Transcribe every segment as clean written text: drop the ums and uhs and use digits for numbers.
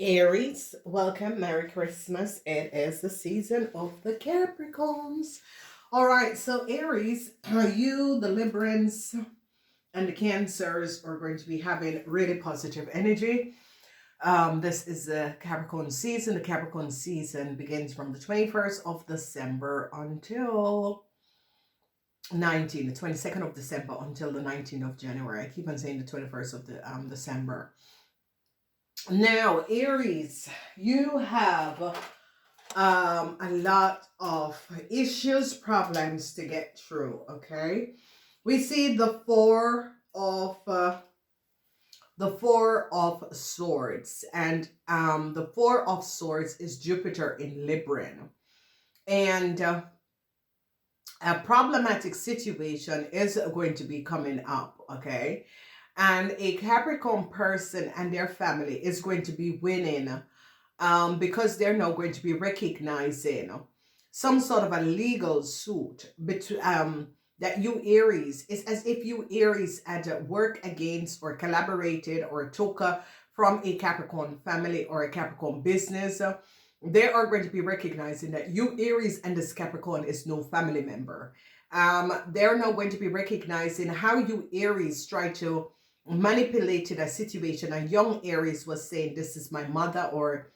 Aries, welcome, Merry Christmas. It is the season of the Capricorns. All right, so Aries, you, the Librans, and the Cancers are going to be having really positive energy. This is the Capricorn season. The Capricorn season begins from the 21st of December until the 22nd of December until the 19th of January. I keep on saying the 21st of December. Now, Aries, you have a lot of issues, problems to get through. Okay, we see the four of swords, and the four of swords is Jupiter in Libran, and a problematic situation is going to be coming up. Okay, and a Capricorn person and their family is going to be winning because they're now going to be recognizing some sort of a legal suit between that you Aries. It's as if you Aries had worked against or collaborated or took from a Capricorn family or a Capricorn business. They are going to be recognizing that you Aries and this Capricorn is no family member. They're now going to be recognizing how you Aries try to manipulated a situation. A young Aries was saying, "This is my mother," or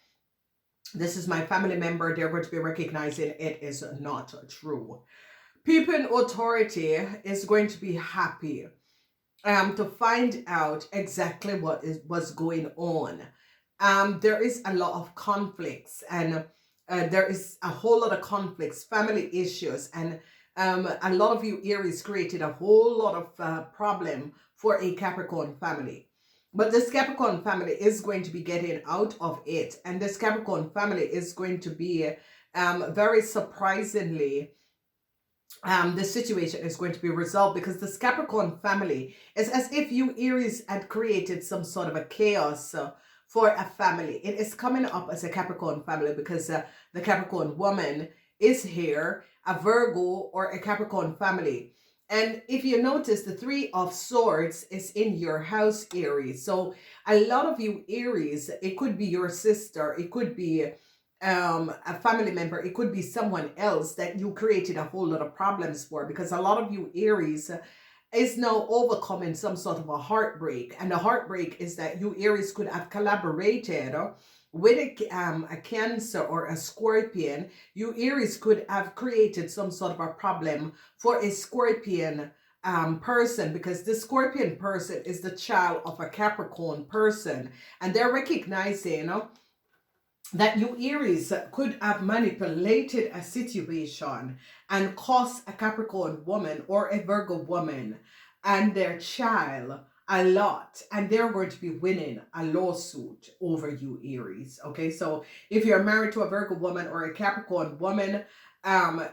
"This is my family member." They're going to be recognizing it is not true. People in authority is going to be happy to find out exactly what's going on. There is a lot of conflicts, and there is a whole lot of conflicts, family issues, and a lot of you Aries created a whole lot of problem for a Capricorn family. But this Capricorn family is going to be getting out of it, and this Capricorn family is going to be very surprisingly the situation is going to be resolved, because this Capricorn family is as if you Aries had created some sort of a chaos for a family. It is coming up as a Capricorn family because the Capricorn woman is here, a Virgo or a Capricorn family. And if you notice, the Three of Swords is in your house, Aries. So a lot of you Aries, it could be your sister, it could be a family member, it could be someone else that you created a whole lot of problems for, because a lot of you Aries is now overcoming some sort of a heartbreak, and the heartbreak is that you Aries could have collaborated with a Cancer or a Scorpion. You Aries could have created some sort of a problem for a Scorpion person, because this Scorpion person is the child of a Capricorn person, and they're recognizing that you Aries could have manipulated a situation and cost a Capricorn woman or a Virgo woman and their child a lot, and they're going to be winning a lawsuit over you Aries. Okay, so if you're married to a Virgo woman or a Capricorn woman, um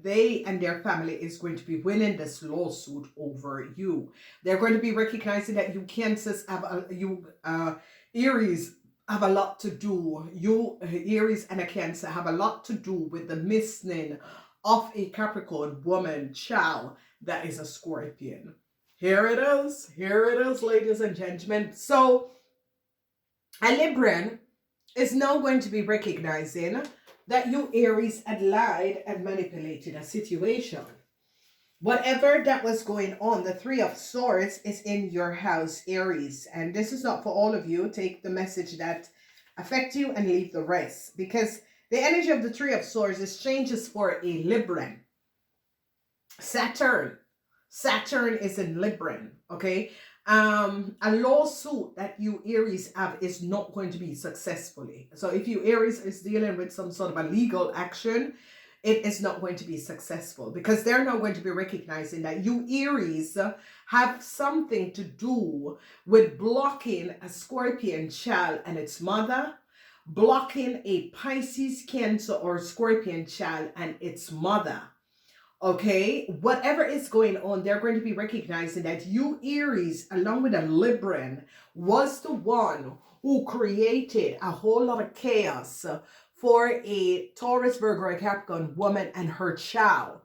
they and their family is going to be winning this lawsuit over you. They're going to be recognizing that you Cancers have you Aries have a lot to do. You Aries and a Cancer have a lot to do with the missing of a Capricorn woman child that is a Scorpion. Here it is. Here it is, ladies and gentlemen. So a Libran is now going to be recognizing that you Aries had lied and manipulated a situation. Whatever that was going on, the Three of Swords is in your house, Aries. And this is not for all of you. Take the message that affect you and leave the rest. Because the energy of the Three of Swords is changes for a Libran. Saturn. Saturn is in Libran, okay? A lawsuit that you Aries have is not going to be successfully. So if you Aries is dealing with some sort of a legal action, it is not going to be successful, because they're not going to be recognizing that you Aries have something to do with blocking a Scorpion child and its mother, blocking a Pisces, Cancer, or Scorpion child and its mother. Okay, whatever is going on, they're going to be recognizing that you Aries, along with a Libran, was the one who created a whole lot of chaos for a Taurus, Virgo, or Capricorn woman and her child.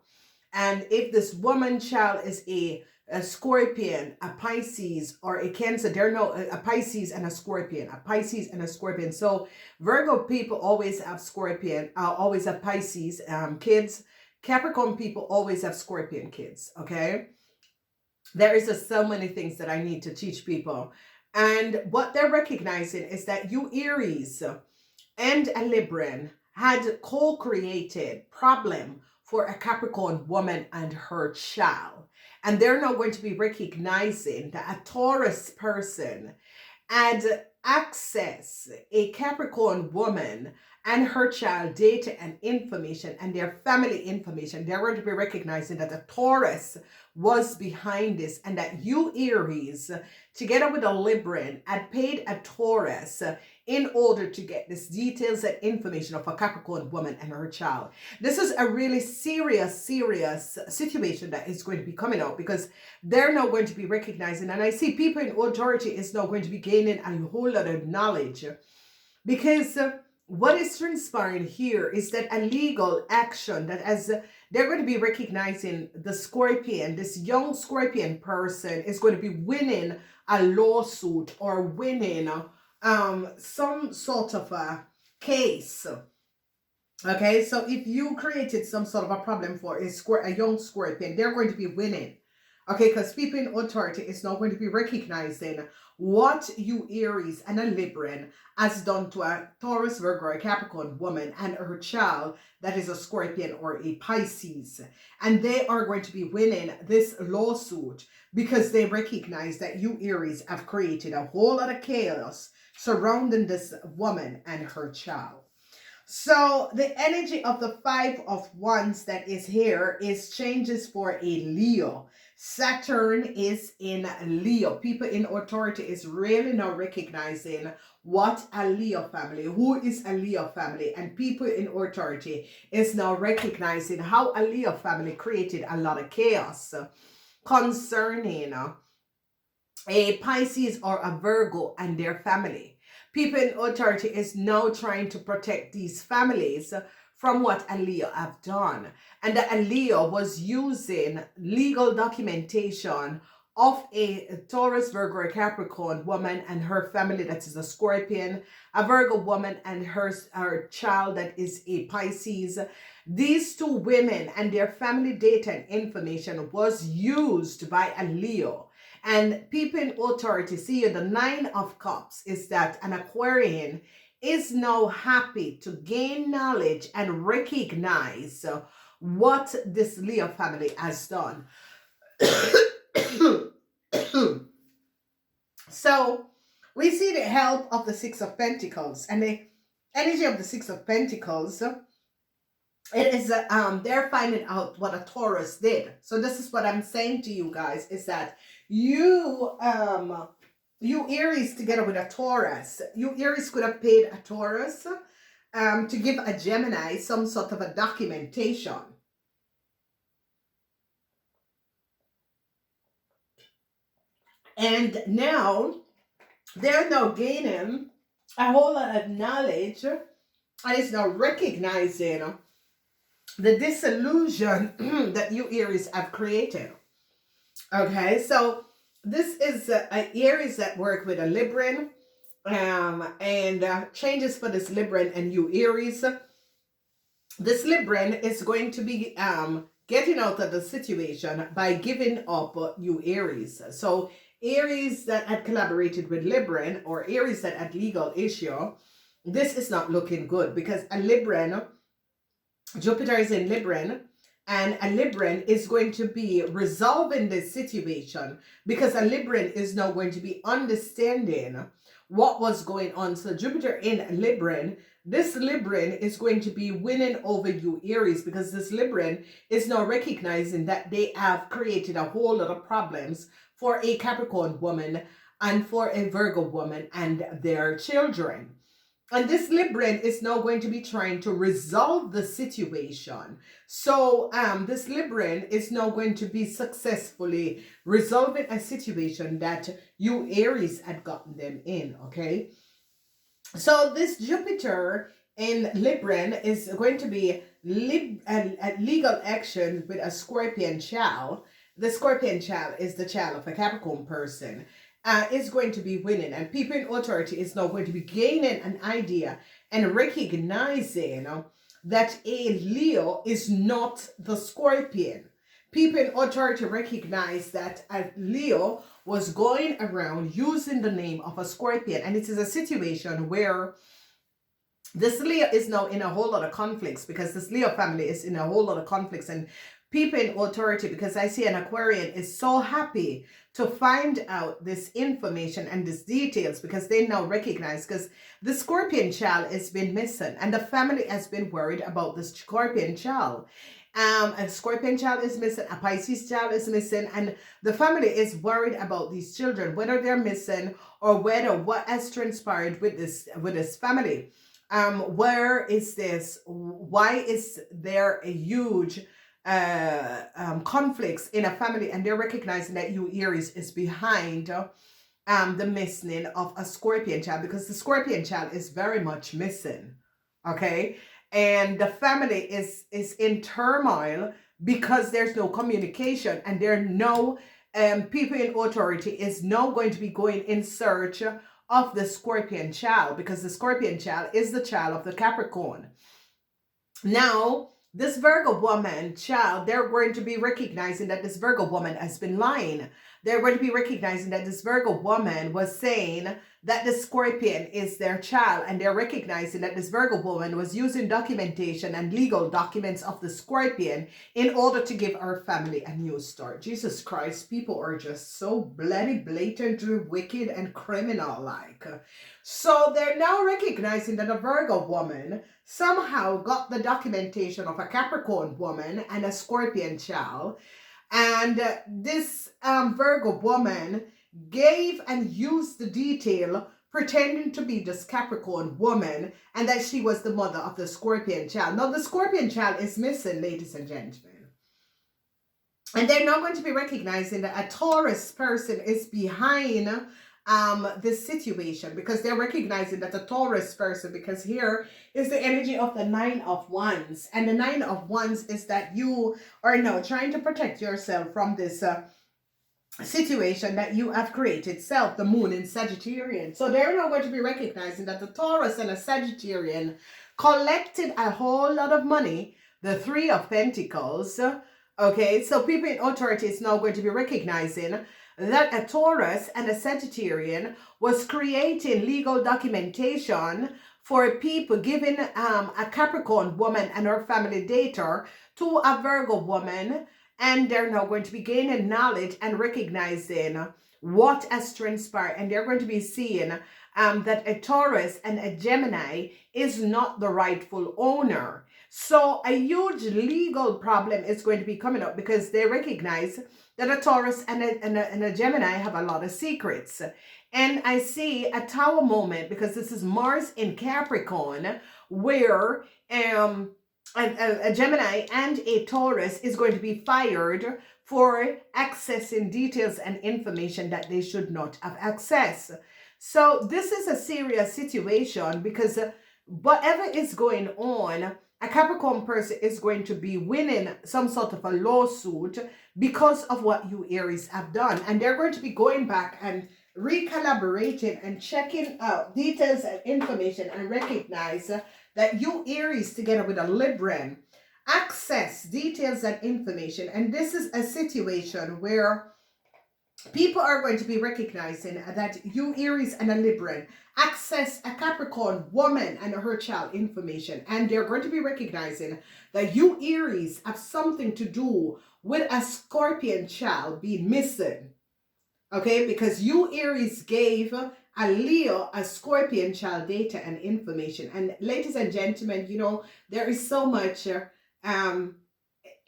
And if this woman child is a a Scorpion, a Pisces, or a Cancer. There are no a Pisces and a Scorpion, a Pisces and a Scorpion. So Virgo people always have Scorpion, always have Pisces kids. Capricorn people always have Scorpion kids. Okay, there is just so many things that I need to teach people, and what they're recognizing is that you Aries and a Libran had co-created problem for a Capricorn woman and her child. And they're now going to be recognizing that a Taurus person had access a Capricorn woman and her child data and information and their family information. They're going to be recognizing that a Taurus was behind this, and that you Aries together with a Libran had paid a Taurus in order to get this details and information of a Capricorn woman and her child. This is a really serious situation that is going to be coming out, because they're now going to be recognizing, and I see people in authority is now going to be gaining a whole lot of knowledge, because what is transpiring here is that a legal action that as they're going to be recognizing the Scorpion, this young Scorpion person is going to be winning a lawsuit or winning some sort of a case. Okay, so if you created some sort of a problem for a young Scorpion, they're going to be winning. Okay, because people in authority is now going to be recognizing what you Aries and a Libran has done to a Taurus, Virgo, or a Capricorn woman and her child that is a Scorpion or a Pisces. And they are going to be winning this lawsuit because they recognize that you Aries have created a whole lot of chaos surrounding this woman and her child. So the energy of the Five of Wands that is here is changes for a Leo. Saturn is in Leo. People in authority is really now recognizing what a Leo family, who is a Leo family, and people in authority is now recognizing how a Leo family created a lot of chaos concerning a Pisces or a Virgo and their family. People in authority is now trying to protect these families from what a Leo have done. And that a Leo was using legal documentation of a Taurus, Virgo, or Capricorn woman and her family that is a Scorpion, a Virgo woman and her child that is a Pisces. These two women and their family data and information was used by a Leo. And people in authority see the Nine of Cups is that an Aquarian is now happy to gain knowledge and recognize what this Leo family has done. So we see the help of the Six of Pentacles, and the energy of the Six of Pentacles, it is they're finding out what a Taurus did. So this is what I'm saying to you guys, is that you Aries together with a Taurus, you Aries could have paid a Taurus to give a Gemini some sort of a documentation. And now they're now gaining a whole lot of knowledge, and it's now recognizing the disillusion that you Aries have created. Okay, so this is Aries that work with a Libran, and changes for this Libran and you Aries. This Libran is going to be getting out of the situation by giving up you Aries. So Aries that had collaborated with Libran, or Aries that had legal issue, this is not looking good, because a Libran, Jupiter is in Libran, and a Libran is going to be resolving this situation, because a Libran is now going to be understanding what was going on. So Jupiter in Libran, this Libran is going to be winning over you Aries, because this Libran is now recognizing that they have created a whole lot of problems for a Capricorn woman and for a Virgo woman and their children. And this Libran is now going to be trying to resolve the situation. So this Libran is now going to be successfully resolving a situation that you Aries had gotten them in, okay? So this Jupiter in Libran is going to be a legal action with a Scorpion child the Scorpion child is the child of a Capricorn person, is going to be winning, and people in authority is now going to be gaining an idea and recognizing that a Leo is not the Scorpion. People in authority recognize that a Leo was going around using the name of a Scorpion, and it is a situation where this Leo is now in a whole lot of conflicts, because this Leo family is in a whole lot of conflicts, and people in authority, because I see an Aquarian, is so happy to find out this information and these details, because they now recognize, because the Scorpion child has been missing and the family has been worried about this Scorpion child. A Scorpion child is missing, a Pisces child is missing, and the family is worried about these children, whether they're missing or whether what has transpired with this family. Where is this? Why is there a huge conflicts in a family, and they're recognizing that you Aries is behind the missing of a Scorpion child, because the Scorpion child is very much missing, okay? And the family is in turmoil because there's no communication, and there are no people in authority is now going to be going in search of the Scorpion child, because the Scorpion child is the child of the Capricorn. Now, this Virgo woman child, they're going to be recognizing that this Virgo woman has been lying. They're going to be recognizing that this Virgo woman was saying that the Scorpion is their child, and they're recognizing that this Virgo woman was using documentation and legal documents of the Scorpion in order to give our family a new start. Jesus Christ, people are just so bloody blatantly wicked and criminal like. So they're now recognizing that a Virgo woman somehow got the documentation of a Capricorn woman and a Scorpion child, and this Virgo woman gave and used the detail pretending to be this Capricorn woman, and that she was the mother of the Scorpion child. Now the Scorpion child is missing, ladies and gentlemen, and they're now going to be recognizing that a Taurus person is behind this situation, because they're recognizing that the Taurus person, because here is the energy of the Nine of Wands, and the Nine of Wands is that you are now trying to protect yourself from this situation that you have created self, the moon in Sagittarian. So they're now going to be recognizing that the Taurus and a Sagittarian collected a whole lot of money, the Three of Pentacles. Okay, so people in authority is now going to be recognizing that a Taurus and a Sagittarian was creating legal documentation for people, giving a Capricorn woman and her family data to a Virgo woman, and they're now going to be gaining knowledge and recognizing what has transpired, and they're going to be seeing that a Taurus and a Gemini is not the rightful owner. So a huge legal problem is going to be coming up, because they recognize that a Taurus and a Gemini have a lot of secrets. And I see a Tower moment, because this is Mars in Capricorn, where a Gemini and a Taurus is going to be fired for accessing details and information that they should not have access. So this is a serious situation, because whatever is going on, a Capricorn person is going to be winning some sort of a lawsuit because of what you Aries have done. And they're going to be going back and recalibrating and checking out details and information, and recognize that you Aries together with a Libran access details and information. And this is a situation where people are going to be recognizing that you Aries and a Libran access a Capricorn woman and her child information, and they're going to be recognizing that you Aries have something to do with a Scorpion child being missing. Okay, because you Aries gave a Leo a Scorpion child data and information. And ladies and gentlemen, you know, there is so much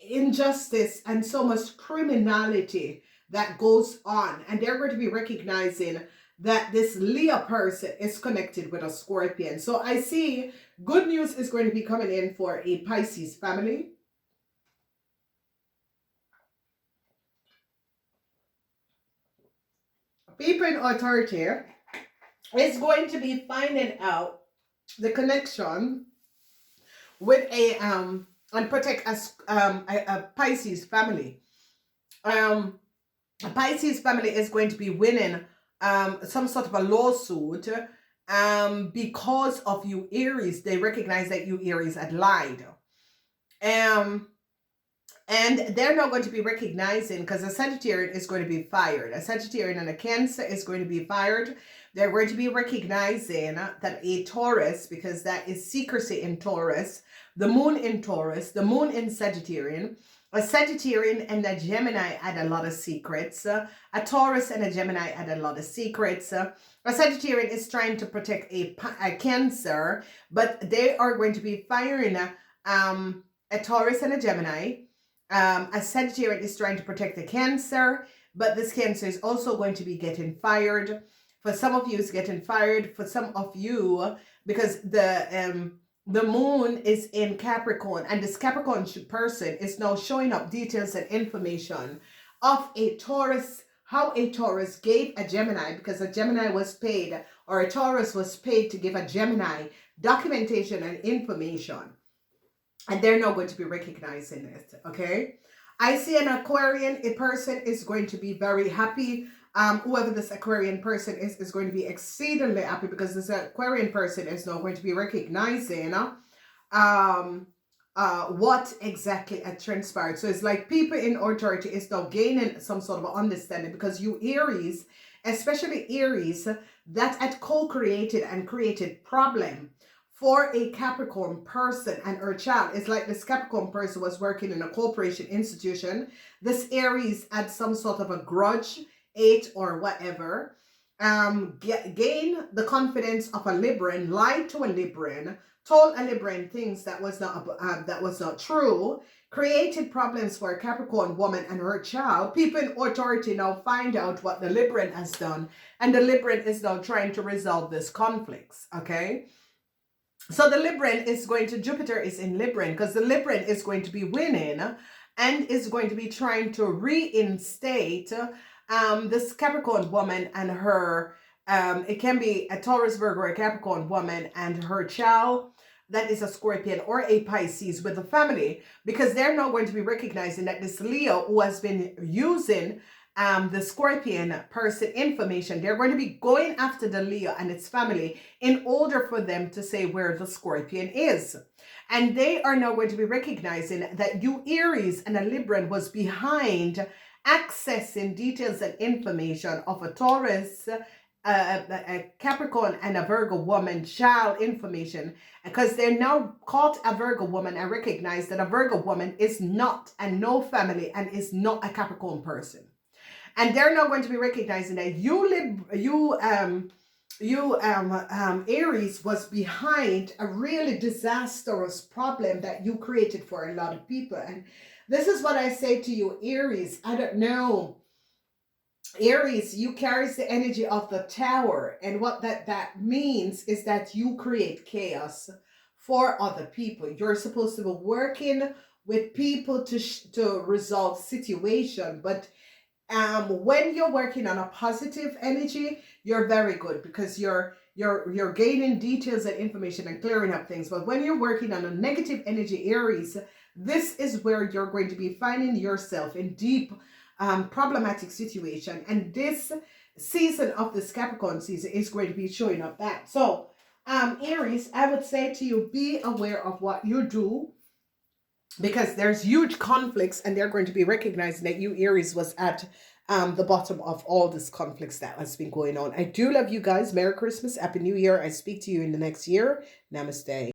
injustice and so much criminality that goes on, and they're going to be recognizing that this Leo person is connected with a Scorpion. So I see good news is going to be coming in for a Pisces family. People in authority is going to be finding out the connection with a and protect a Pisces family. Um, a Pisces family is going to be winning some sort of a lawsuit because of you Aries. They recognize that you Aries had lied. Um, and they're not going to be recognizing, because a Sagittarian is going to be fired. A Sagittarian and a Cancer is going to be fired. They're going to be recognizing that a Taurus, because that is secrecy in Taurus, the moon in Taurus, the moon in Sagittarian, a Sagittarian and a Gemini had a lot of secrets. A Taurus and a Gemini had a lot of secrets. A Sagittarian is trying to protect a Cancer, but they are going to be firing a Taurus and a Gemini. A Sagittarian is trying to protect the Cancer, but this Cancer is also going to be getting fired. For some of you, it's getting fired. For some of you, because the moon is in Capricorn, and this Capricorn person is now showing up details and information of a Taurus, how a Taurus gave a Gemini, because a Gemini was paid, or a Taurus was paid to give a Gemini documentation and information. And they're not going to be recognizing it, okay? I see an Aquarian, a person is going to be very happy. Whoever this Aquarian person is going to be exceedingly happy, because this Aquarian person is now going to be recognizing what exactly had transpired. So it's like people in authority is now gaining some sort of understanding, because you Aries, especially Aries, that had co-created and created problem for a Capricorn person and her child. It's like this Capricorn person was working in a corporation institution. This Aries had some sort of a grudge, hate, or whatever. Gain the confidence of a Libran, lied to a Libran, told a Libran things that was not true, created problems for a Capricorn woman and her child. People in authority now find out what the Libran has done, and the Libran is now trying to resolve this conflicts, okay? So the Libran is going to, Jupiter is in Libran, because the Libran is going to be winning and is going to be trying to reinstate this Capricorn woman and her, it can be a Taurus, Virgo, or a Capricorn woman and her child that is a Scorpion or a Pisces with the family, because they're not going to be recognizing that this Leo who has been using the Scorpion person information, they're going to be going after the Leo and its family in order for them to say where the Scorpion is. And they are now going to be recognizing that you Aries and a Libran was behind accessing details and information of a Taurus, a Capricorn, and a Virgo woman child information, because they're now caught a Virgo woman and recognize that a Virgo woman is not, and no family, and is not a Capricorn person. And they're not going to be recognizing that Aries was behind a really disastrous problem that you created for a lot of people. And this is what I say to you, Aries. I don't know. Aries, you carries the energy of the Tower. And what that means is that you create chaos for other people. You're supposed to be working with people to resolve situation. But when you're working on a positive energy, you're very good, because you're gaining details and information and clearing up things. But when you're working on a negative energy, Aries, this is where you're going to be finding yourself in deep problematic situation. And this season of this Capricorn season is going to be showing up that. So Aries, I would say to you, be aware of what you do, because there's huge conflicts, and they're going to be recognizing that you Aries was at the bottom of all this conflicts that has been going on. I do love you guys. Merry Christmas, Happy New Year. I speak to you in the next year. Namaste.